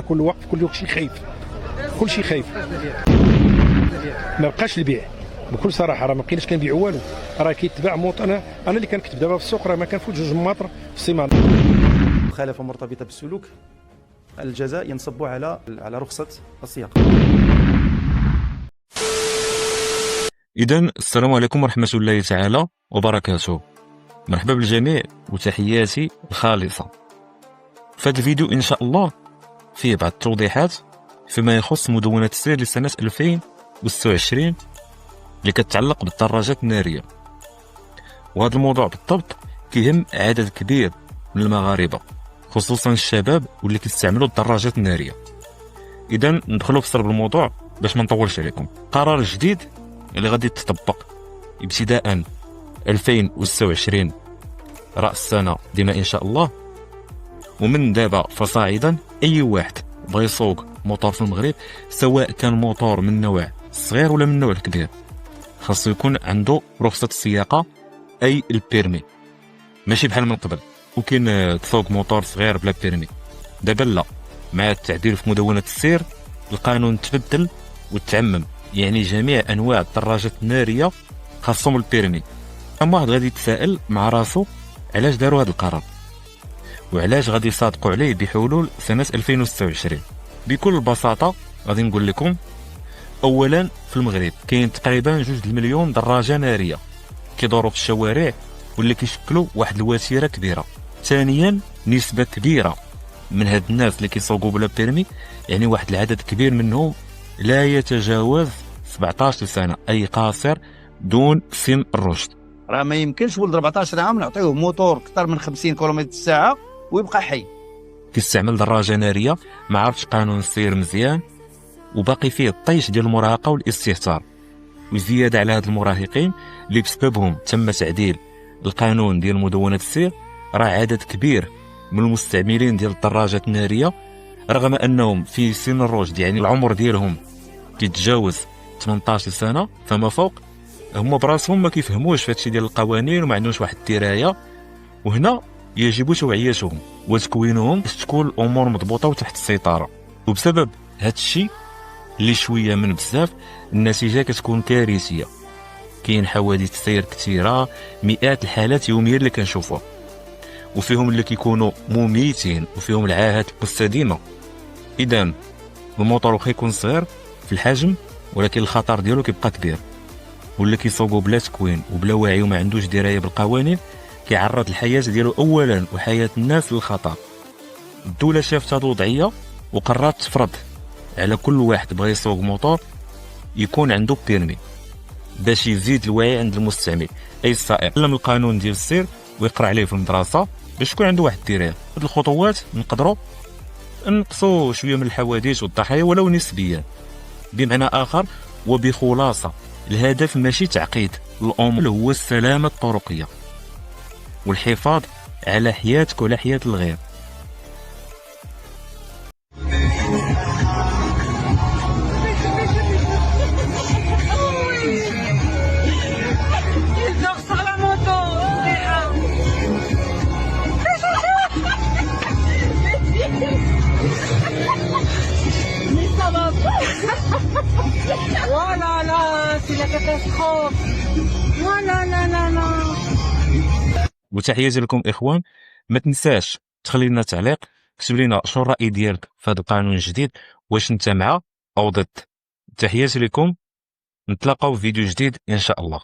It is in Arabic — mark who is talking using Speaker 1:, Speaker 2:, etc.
Speaker 1: كل شيء خايف، كل شيء خايف. ما بقاش البيع بكل صراحه، راه ما بقيناش كنبيعوا والو، راه كيتباع موط. انا اللي كنكتب دابا في السوق راه ما كنفوت 2 ماطر في السيمانه.
Speaker 2: مخالفه مرتبطه بالسلوك، الجزاء ينصب على رخصه السياقه.
Speaker 3: إذا السلام عليكم ورحمة الله تعالى وبركاته. مرحبا بالجميع وتحياتي الخالصة. في هذا الفيديو إن شاء الله فيه بعض التوضيحات فيما يخص مدونة السير لسنة 2026 اللي كتعلق بالدراجات النارية، وهذا الموضوع بالضبط كيهم عدد كبير من المغاربة خصوصا الشباب واللي كيستعملوا الدراجات النارية. إذا ندخلوا في صلب الموضوع باش ما نطولش عليكم. قرار جديد اللي غادي تطبق ابتداء 2026 رأس السنة ديما إن شاء الله، ومن دابا فصاعدا أي واحد بغى يسوق موطور في المغرب سواء كان موطور من نوع الصغير ولا من النوع الكبير خاصو يكون عنده رخصة السياقة أي البيرمي، ماشي بحال من قبل ممكن تسوق موطور صغير بلا بيرمي. دابا لا، مع التعديل في مدونة السير القانون تبدل وتعمم، يعني جميع أنواع الدراجات النارية خاصهم البيرمي. أما واحد غادي يتساءل مع راسو علاش داروا هذا القرار وعلاش غادي يصادقوا عليه بحلول سنة 2026. بكل بساطة غادي نقول لكم، أولا في المغرب كاين تقريبا 2 مليون دراجة نارية كيدوروا في الشوارع واللي كيشكلوا واحد الوتيرة كبيرة. ثانيا نسبة كبيرة من هاد الناس اللي كيسوقوا بلا بيرمي، يعني واحد العدد كبير منهم لا يتجاوز 17 سنة، أي قاصر دون سن الرشد.
Speaker 4: راه ما يمكنش ولد 14 عام نعطيوه موتور اكثر من 50 كيلومتر الساعه ويبقى حي.
Speaker 3: كيستعمل دراجة نارية ما عرفش قانون السير مزيان وباقي فيه الطيش ديال المراهقة والاستهتار. وزيادة على هاد المراهقين اللي بسببهم تم تعديل القانون ديال مدونة السير، راه عدد كبير من المستعملين ديال الدراجات النارية رغم أنهم في سن الرشد، يعني العمر ديالهم كيتجاوز 18 سنة فما فوق، هما براسهم ما كيفهموش في هادشي ديال القوانين وما عندهمش واحد الدراية. وهنا يجب توعيتهم وتكوينهم باش تكون الأمور مضبوطة وتحت السيطرة. وبسبب هادشي اللي شوية من بزاف النتيجة كتكون كارثية. كاين حوادث سير كثيرة، مئات الحالات يوميا اللي كنشوفوها، وفيهم اللي كيكونوا مميتين وفيهم العاهات المستديمة. إذا الموطور واخا يكون صغير في الحجم ولكن الخطر ديالو كيبقى كبير، واللي كيسوقوا بلا تكوين وبلا وعي وما عندوش درايه بالقوانين كيعرض الحياه ديالو اولا وحياه الناس للخطر. الدوله شافت هذه الوضعيه وقررت تفرض على كل واحد بغى يسوق موطور يكون عنده بيرمي باش يزيد الوعي عند المستعمل، اي السائق يعلم القانون ديال السير ويقرا عليه في المدرسه باش يكون عنده واحد الدرايه. هاد الخطوات نقدروا نقصوا شويه من الحوادث والضحايا ولو نسبيا. بمعنى اخر وبخلاصه، الهدف ماشي تعقيد الامور، هو السلامه الطرقيه والحفاظ على حياتك وعلى حياه الغير.
Speaker 5: Voilà, là, c'est la catastrophe. Voilà, là, là, là.
Speaker 3: وتحياتي لكم اخوان. ما تنساش تخلي لنا تعليق، كتب لنا شنو الراي ديالك في هذا القانون الجديد، واش انت مع او ضد. تحياتي لكم، نتلاقاو في فيديو جديد ان شاء الله.